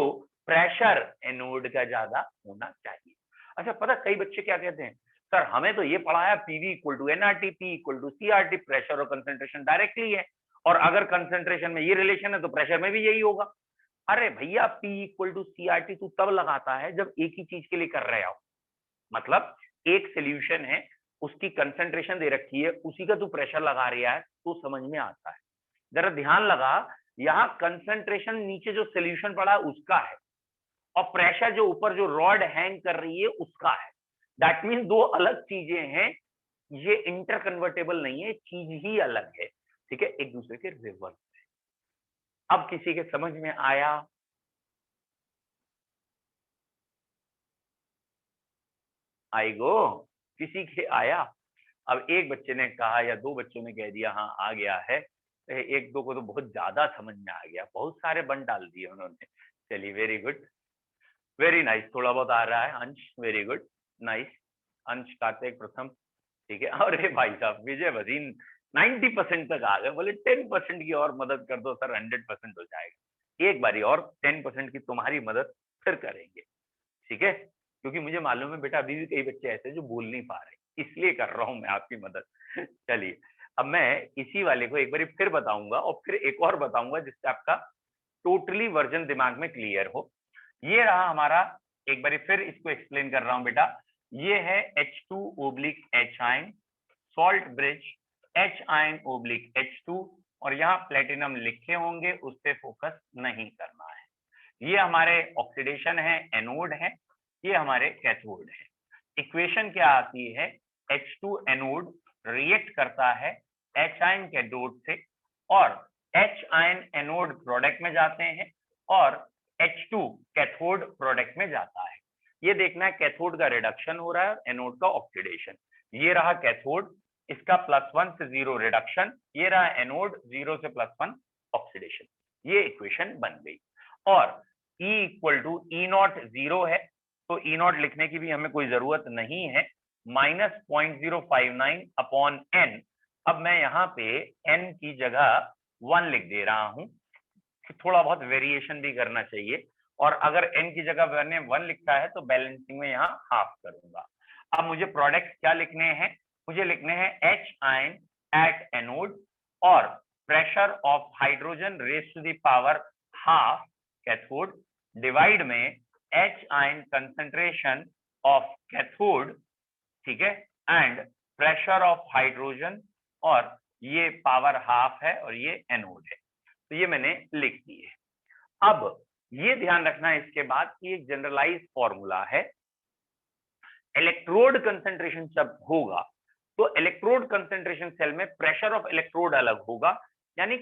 [SPEAKER 1] प्रेशर एनोड का ज्यादा होना चाहिए। अच्छा, पता कई बच्चे क्या कहते हैं, सर हमें तो ये पढ़ाया PV equal to NRT, P equal to CRT, pressure और कंसेंट्रेशन डायरेक्टली है, और अगर कंसेंट्रेशन में ये रिलेशन है तो प्रेशर में भी यही होगा। अरे भैया, पी इक्वल टू सीआरटी तू तब लगाता है जब एक ही चीज के लिए कर रहे हो, मतलब एक सोल्यूशन है, उसकी कंसेंट्रेशन दे रखी है, उसी का तू प्रेशर लगा रहा है तो समझ में आता है। जरा ध्यान लगा, यहाँ कंसेंट्रेशन नीचे जो सोल्यूशन पड़ा है उसका है, और प्रेशर जो ऊपर जो रॉड हैंग कर रही है उसका है। दैट मीन दो अलग चीजें हैं, ये इंटर कन्वर्टेबल नहीं है, चीज ही अलग है, ठीक है, एक दूसरे के रिवर्स है। अब किसी के समझ में आया? आई गो, किसी के आया? अब एक बच्चे ने कहा या दो बच्चों ने कह दिया हाँ आ गया है, एक दो को तो बहुत ज्यादा समझ में आ गया, बहुत सारे बन डाल दिए उन्होंने। चलिए, वेरी गुड, वेरी नाइस, थोड़ा बहुत आ रहा है। अंश, वेरी गुड, नाइस। अंश, कार्तिक, प्रथम, ठीक है। और भाई साहब विजय वजीन 90% तक आ गए, बोले 10% की और मदद कर दो सर, 100% हो जाएगा। एक बारी और 10% की तुम्हारी मदद फिर करेंगे, ठीक है, क्योंकि मुझे मालूम है बेटा अभी भी कई बच्चे ऐसे जो बोल नहीं पा रहे, इसलिए कर रहा हूं मैं आपकी मदद। चलिए, अब मैं इसी वाले को एक बार फिर बताऊंगा और फिर एक और बताऊंगा जिससे आपका टोटली वर्जन दिमाग में क्लियर हो। ये रहा हमारा, एक बार फिर इसको एक्सप्लेन कर रहा हूं बेटा। ये है H2/H ion, salt bridge H ion oblique H2, और यहाँ प्लेटिनम लिखे होंगे, उस पर फोकस नहीं करना है। ये हमारे ऑक्सीडेशन है, एनोड है, ये हमारे कैथोड है। इक्वेशन क्या आती है, H2 एनोड रिएक्ट करता है H आयन कैथोड से, और H आयन एनोड प्रोडक्ट में जाते हैं, और H2 कैथोड प्रोडक्ट में जाता है। ये देखना है कैथोड का रिडक्शन हो रहा है और एनोड का ऑक्सीडेशन। ये रहा कैथोड, इसका +1 से 0 रिडक्शन, ये रहा एनोड 0 से +1 ऑक्सीडेशन। ये इक्वेशन बन गई। और E इक्वल टू E0 0 है, तो E0 लिखने की भी हमें कोई जरूरत नहीं है, -0.059 अपॉन n। अब मैं यहाँ पे n की जगह 1 लिख दे रहा हूं, थोड़ा बहुत वेरिएशन भी करना चाहिए, और अगर n की जगह मैंने 1 लिखा है तो बैलेंसिंग में यहाँ हाफ करूंगा। अब मुझे प्रोडक्ट क्या लिखने हैं, मुझे लिखने हैं H आयन एट एनोड और pressure of hydrogen raise to the power half cathode divide में H ion concentration of cathode, ठीक है, एंड प्रेशर ऑफ हाइड्रोजन, और ये पावर हाफ है और ये एनोड है, तो ये मैंने लिख दी है। अब ये ध्यान रखना है इसके बाद कि एक जनरलाइज फॉर्मूला है, इलेक्ट्रोड कंसेंट्रेशन जब होगा तो इलेक्ट्रोड कंसेंट्रेशन सेल में प्रेशर ऑफ इलेक्ट्रोड अलग होगा, यानी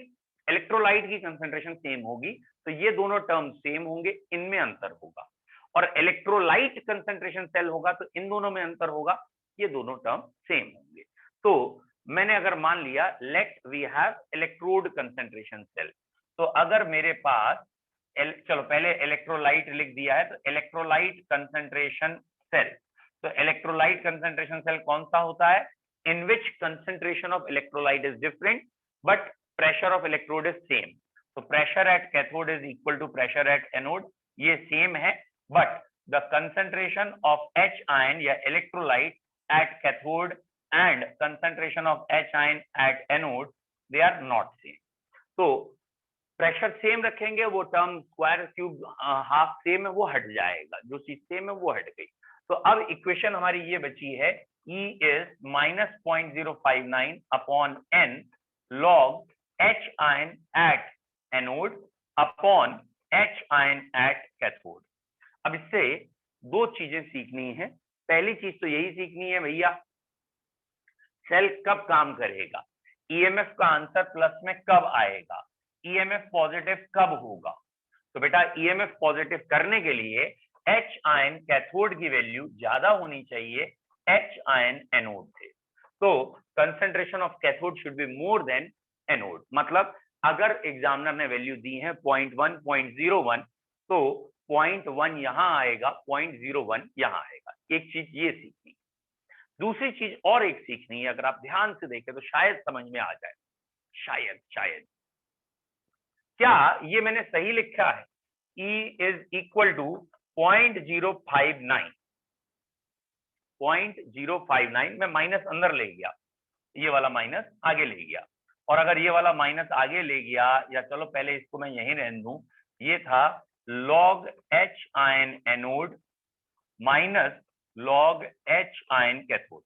[SPEAKER 1] इलेक्ट्रोलाइट की कंसेंट्रेशन सेम होगी, तो ये दोनों टर्म सेम होंगे, इनमें अंतर होगा। और इलेक्ट्रोलाइट कंसेंट्रेशन सेल होगा तो इन दोनों में अंतर होगा, ये दोनों टर्म सेम होंगे। तो मैंने अगर मान लिया let we have electrode concentration cell, तो अगर मेरे पास चलो पहले इलेक्ट्रोलाइट लिख दिया है, तो इलेक्ट्रोलाइट कंसेंट्रेशन सेल, तो इलेक्ट्रोलाइट कंसेंट्रेशन सेल कौन सा होता है, in which concentration of electrolyte is different but pressure of electrode is same. तो pressure at cathode is equal to pressure at anode, ये सेम है, but the concentration of H ion या electrolyte at cathode and concentration of H ion at anode they are not same। तो pressure same रखेंगे, वो term square cube half same है वो हट जाएगा, जो चीज सेम है वो हट गई। तो अब इक्वेशन हमारी ये बची है, E is -0.059 upon n log H ion at anode upon H ion at cathode। अब इससे दो चीजें सीखनी है। पहली चीज तो यही सीखनी है भैया, सेल कब काम करेगा, ईएमएफ का आंसर प्लस में कब आएगा, ईएमएफ पॉजिटिव कब होगा। तो बेटा ईएमएफ पॉजिटिव करने के लिए H आयन कैथोड की वैल्यू ज्यादा होनी चाहिए H आयन एनोड से। तो concentration of cathode should be more than anode, मतलब अगर एग्जामिनर ने वैल्यू दी है 0.1 0.01 तो 0.1 यहाँ आएगा, 0.01 यहाँ आएगा। एक चीज ये सीखनी। दूसरी चीज और एक सीखनी है, अगर आप ध्यान से देखें तो शायद समझ में आ जाए, शायद क्या ये मैंने सही लिखा है? E इज इक्वल टू 0.059, 0.059 में माइनस अंदर ले गया, ये वाला माइनस आगे ले गया, और अगर ये वाला माइनस आगे ले गया, या चलो पहले इसको मैं यहीं रहने दूं, ये था log H ion anode minus log H ion cathode,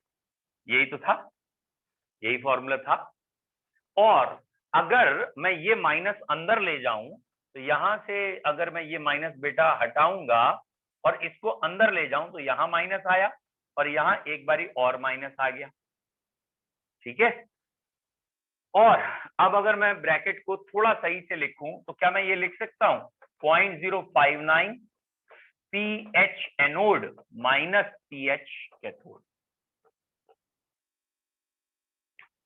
[SPEAKER 1] यही तो था, यही फॉर्मूला था। और अगर मैं ये माइनस अंदर ले जाऊं तो यहां से अगर मैं ये माइनस बेटा हटाऊंगा और इसको अंदर ले जाऊं तो यहां माइनस आया और यहां एक बारी और माइनस आ गया, ठीक है। और अब अगर मैं ब्रैकेट को थोड़ा सही से लिखूं तो क्या मैं ये लिख सकता हूं 0.059 PH anode minus PH cathode,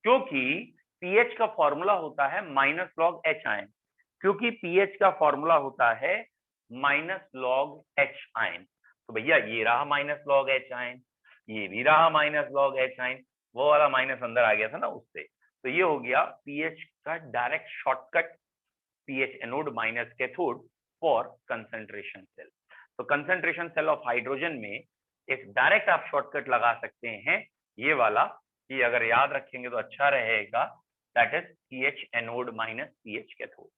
[SPEAKER 1] क्योंकि पीएच का फॉर्मूला होता है माइनस लॉग एच आयन, क्योंकि पीएच का फॉर्मूला होता है माइनस लॉग एच आयन, तो भैया ये रहा माइनस लॉग एच आयन, ये भी रहा माइनस लॉग एच आयन, वो वाला माइनस अंदर आ गया था ना उससे, तो ये हो गया पीएच का direct shortcut, pH anode minus cathode for concentration cell. तो कंसंट्रेशन सेल ऑफ हाइड्रोजन में एक डायरेक्ट आप शॉर्टकट लगा सकते हैं, ये वाला, कि अगर याद रखेंगे तो अच्छा रहेगा, that is pH anode minus pH cathode.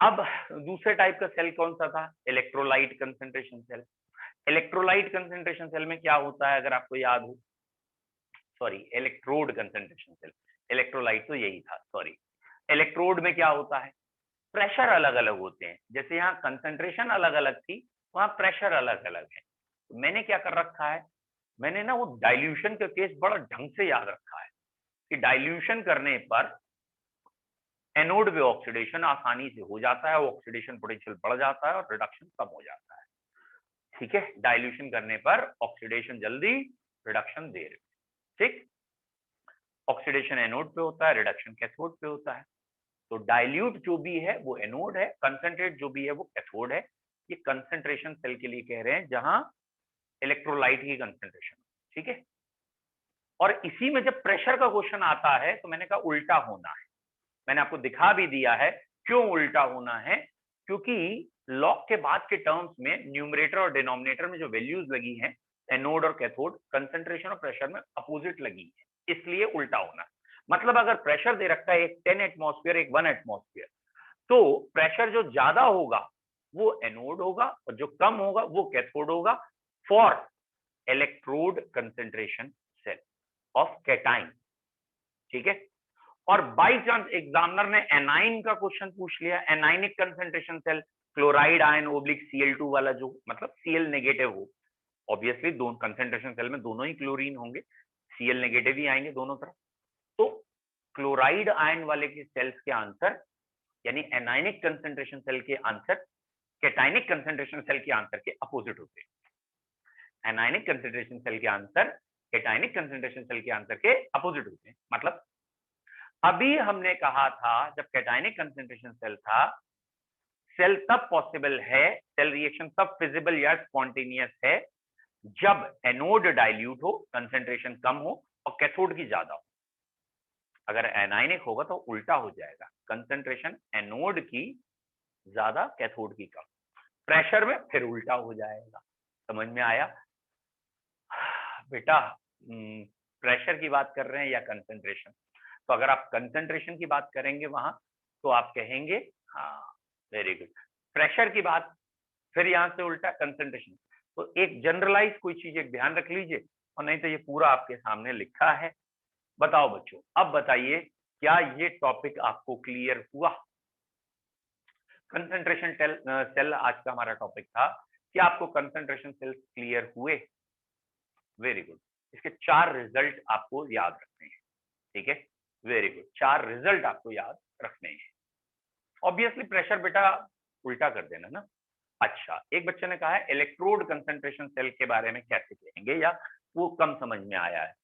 [SPEAKER 1] अब दूसरे टाइप का सेल कौन सा था? Electrolyte concentration cell. Electrolyte concentration cell में क्या होता है अगर आपको याद हो, sorry electrode concentration cell, electrolyte तो यही था, सॉरी। इलेक्ट्रोड में क्या होता है? प्रेशर अलग अलग होते हैं, जैसे यहाँ कंसंट्रेशन अलग अलग थी, वहां प्रेशर अलग अलग है। तो मैंने क्या कर रखा है, मैंने ना वो डाइल्यूशन का केस बड़ा ढंग से याद रखा है कि डाइल्यूशन करने पर एनोड में ऑक्सीडेशन आसानी से हो जाता है, ऑक्सीडेशन पोटेंशियल बढ़ जाता है और रिडक्शन कम हो जाता है, ठीक है। डाइल्यूशन करने पर ऑक्सीडेशन जल्दी, रिडक्शन देर, ठीक। ऑक्सीडेशन एनोड पे होता है, रिडक्शन कैथोड पे होता है। तो डाइल्यूट जो भी है वो एनोड है, कंसंट्रेट जो भी है वो कैथोड है। ये कंसंट्रेशन सेल के लिए कह रहे हैं जहां इलेक्ट्रोलाइट की कंसंट्रेशन, ठीक है। और इसी में जब प्रेशर का क्वेश्चन आता है तो मैंने कहा उल्टा होना है, मैंने आपको दिखा भी दिया है क्यों उल्टा होना है, क्योंकि लॉग के बाद के टर्म्स में न्यूमरेटर और डिनोमिनेटर में जो वैल्यूज लगी हैं एनोड और कैथोड कंसंट्रेशन और प्रेशर में अपोजिट लगी है, इसलिए उल्टा होना है। मतलब अगर प्रेशर दे रखा है एक 10 एटमॉस्फेयर एक 1 एटमॉस्फेयर, तो प्रेशर जो ज्यादा होगा वो एनोड होगा और जो कम होगा वो कैथोड होगा for electrode concentration cell of cation, ठीक है। और बाई चांस एग्जामिनर ने एनाइन का क्वेश्चन पूछ लिया, anionic concentration cell, chloride ion oblique Cl2 वाला, जो मतलब Cl नेगेटिव हो, ऑब्वियसली दोनों कंसंट्रेशन सेल में दोनों ही क्लोरीन होंगे, Cl नेगेटिव ही आएंगे दोनों तरफ, तो क्लोराइड आयन वाले के सेल्स के आंसर यानी एनाइनिक कंसंट्रेशन सेल के आंसर कैटाइनिक कंसंट्रेशन सेल के आंसर के अपोजिट होते हैं। एनाइनिक कंसंट्रेशन सेल के आंसर कैटाइनिक कंसंट्रेशन सेल के आंसर के अपोजिट होते हैं। मतलब अभी हमने कहा था जब कैटाइनिक कंसंट्रेशन सेल था, सेल तब पॉसिबल है, सेल रिएक्शन तब फिजिबल या स्पॉन्टेनियस है जब एनोड डाइल्यूट हो, कंसंट्रेशन कम हो और कैथोड की ज्यादा हो। अगर एनाइनिक होगा तो उल्टा हो जाएगा, कंसंट्रेशन एनोड की ज्यादा कैथोड की कम, प्रेशर में फिर उल्टा हो जाएगा। समझ में आया बेटा? प्रेशर की बात कर रहे हैं या कंसंट्रेशन? तो अगर आप कंसंट्रेशन की बात करेंगे वहां तो आप कहेंगे हाँ वेरी गुड, प्रेशर की बात फिर यहां से उल्टा कंसंट्रेशन। तो एक जनरलाइज कोई चीज एक ध्यान रख लीजिए, और नहीं तो ये पूरा आपके सामने लिखा है। बताओ बच्चों, अब बताइए क्या ये टॉपिक आपको क्लियर हुआ? कंसंट्रेशन सेल आज का हमारा टॉपिक था, क्या आपको कंसंट्रेशन सेल क्लियर हुए? Very good. इसके 4 रिजल्ट आपको याद रखने हैं, ठीक है, वेरी गुड। 4 रिजल्ट आपको याद रखने हैं। ऑब्वियसली प्रेशर बेटा उल्टा कर देना ना। अच्छा, एक बच्चे ने कहा है इलेक्ट्रोड कंसंट्रेशन सेल के बारे में कैसे कहेंगे, या वो कम समझ में आया है।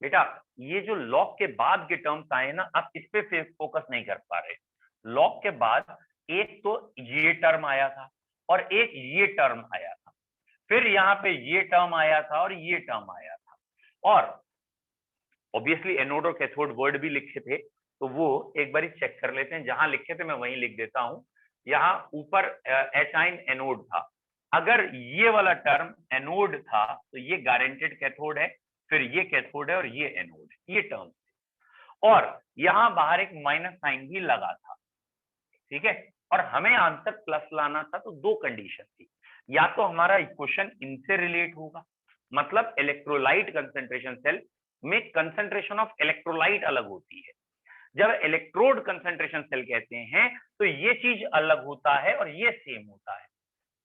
[SPEAKER 1] बेटा ये जो लॉग के बाद के टर्म्स आए ना, आप इस पे फोकस नहीं कर पा रहे। लॉग के बाद एक तो ये टर्म आया था और एक ये टर्म आया था, फिर यहाँ पे ये टर्म आया था और ये टर्म आया था, और ऑब्वियसली एनोड और कैथोड वर्ड भी लिखे थे, तो वो एक बार चेक कर लेते हैं, जहां लिखे थे मैं वहीं लिख देता हूं। यहाँ ऊपर एचाइन एनोड था, अगर ये वाला टर्म एनोड था तो ये गारंटेड कैथोड है, फिर ये कैथोड है और ये एनोड है, ये टर्म। और यहां बाहर एक माइनस साइन भी लगा था, ठीक है। और हमें आंसर प्लस लाना था, तो दो कंडीशन थी, या तो हमारा इक्वेशन इनसे रिलेट होगा, मतलब इलेक्ट्रोलाइट कंसंट्रेशन सेल में कंसंट्रेशन ऑफ इलेक्ट्रोलाइट अलग होती है, जब इलेक्ट्रोड कंसंट्रेशन सेल कहते हैं तो ये चीज अलग होता है और ये सेम होता है।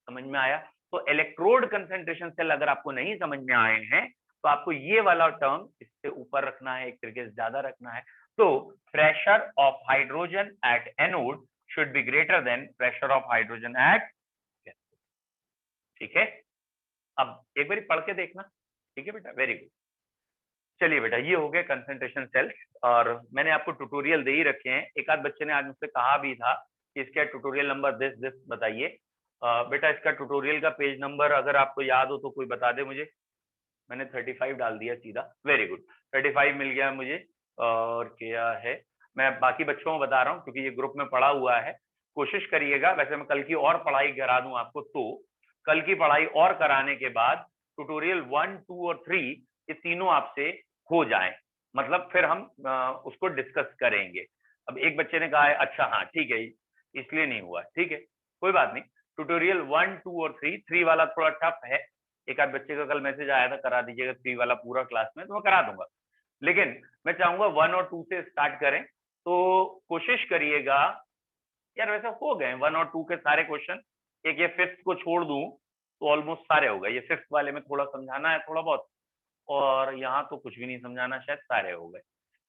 [SPEAKER 1] समझ में आया? तो इलेक्ट्रोड कंसंट्रेशन सेल अगर आपको नहीं समझ में आए हैं तो आपको ये वाला टर्म इससे ऊपर रखना है, एक तरीके से ज्यादा रखना है। तो pressure of hydrogen at anode should be greater than pressure of hydrogen at, ठीक है। अब एक बार पढ़ के देखना, ठीक है बेटा, वेरी गुड। चलिए बेटा, ये हो गए कंसंट्रेशन सेल्स, और मैंने आपको ट्यूटोरियल दे ही रखे हैं। एक आध बच्चे ने आज मुझसे कहा भी था कि इसका ट्यूटोरियल नंबर दिस बताइए। बेटा इसका ट्यूटोरियल का पेज नंबर अगर आपको याद हो तो कोई बता दे मुझे। मैंने 35 डाल दिया सीधा, वेरी गुड, 35 मिल गया मुझे। और क्या है, मैं बाकी बच्चों को बता रहा हूँ क्योंकि ये ग्रुप में पढ़ा हुआ है। कोशिश करिएगा, वैसे मैं कल की और पढ़ाई करा दूं आपको, तो कल की पढ़ाई और कराने के बाद ट्यूटोरियल 1, 2 और 3 ये तीनों आपसे हो जाए, मतलब फिर हम उसको डिस्कस करेंगे। अब एक बच्चे ने कहा है अच्छा हाँ ठीक है, इसलिए नहीं हुआ, ठीक है कोई बात नहीं। ट्यूटोरियल 1, 2 और 3 वाला थोड़ा टफ है, एक आध बच्चे का कल मैसेज आया था करा दीजिएगा 3 वाला पूरा क्लास में, तो मैं करा दूंगा, लेकिन मैं चाहूंगा 1 और 2 से स्टार्ट करें। तो कोशिश करिएगा यार, वैसे हो गए 1 और 2 के सारे क्वेश्चन, एक ये 5th को छोड़ दूं तो ऑलमोस्ट सारे हो गए। ये 5th वाले में थोड़ा समझाना है थोड़ा बहुत, और यहाँ तो कुछ भी नहीं समझाना, शायद सारे हो गए,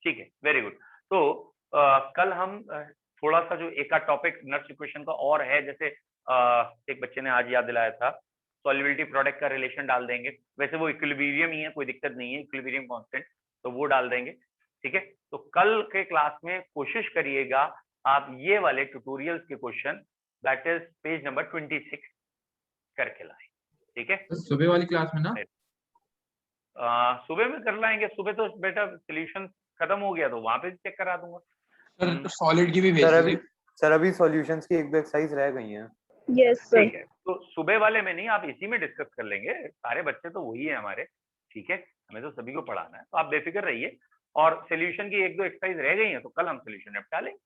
[SPEAKER 1] ठीक है वेरी गुड। तो कल हम थोड़ा सा जो एक टॉपिक नर्स इक्वेशन का और है, जैसे एक बच्चे ने आज याद दिलाया था, सॉल्युबिलिटी प्रोडक्ट का रिलेशन डाल देंगे। वैसे वो इक्विलिब्रियम ही है, कोई दिक्कत नहीं है, इक्विलिब्रियम कांस्टेंट, तो वो डाल देंगे, ठीक है। तो कल के क्लास में कोशिश करिएगा आप ये वाले ट्यूटोरियल्स के question, that is page number 26 करके लाएं, ठीक है।
[SPEAKER 3] सुबह वाली क्लास में ना?
[SPEAKER 1] सुबह में कर लाएंगे, सुबह तो बेटा सोल्यूशन खत्म हो गया तो वहां पे चेक करा दूंगा।
[SPEAKER 3] सर सॉलिड की भी भेज दीजिए।
[SPEAKER 2] सर अभी सॉल्यूशंस की एक दो एक्सरसाइज रह गई हैं।
[SPEAKER 5] Yes sir.
[SPEAKER 1] ठीक है, तो सुबह वाले में नहीं, आप इसी में डिस्कस कर लेंगे, सारे बच्चे तो वही है हमारे, ठीक है, हमें तो सभी को पढ़ाना है, तो आप बेफिक्र रहिए। और सोल्यूशन की एक दो एक्सरसाइज रह गई हैं तो कल हम सोल्यूशन निपटा लेंगे,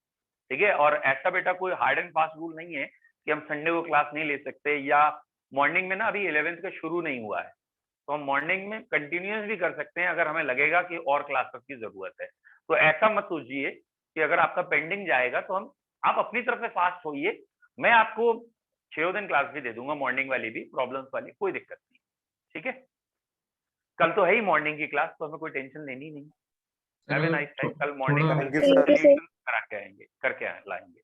[SPEAKER 1] ठीक है। और ऐसा बेटा कोई हार्ड एंड फास्ट रूल नहीं है कि हम संडे को क्लास नहीं ले सकते, या मॉर्निंग में ना अभी 11th का शुरू नहीं हुआ है तो हम मॉर्निंग में कंटिन्यूस भी कर सकते हैं अगर हमें लगेगा कि और क्लासेस की जरूरत है। तो ऐसा मत सोचिए कि अगर आपका पेंडिंग जाएगा तो हम, आप अपनी तरफ से फास्ट होइए, मैं आपको 6 दिन क्लास भी दे दूंगा, मॉर्निंग वाली भी, प्रॉब्लम्स वाली, कोई दिक्कत नहीं, ठीक है। कल तो है ही मॉर्निंग की क्लास, तो हमें कोई टेंशन लेनी नहीं। Have a nice time. कल मॉर्निंग का
[SPEAKER 5] Thank you, sir.
[SPEAKER 1] करा के आएंगे, करके लाएंगे।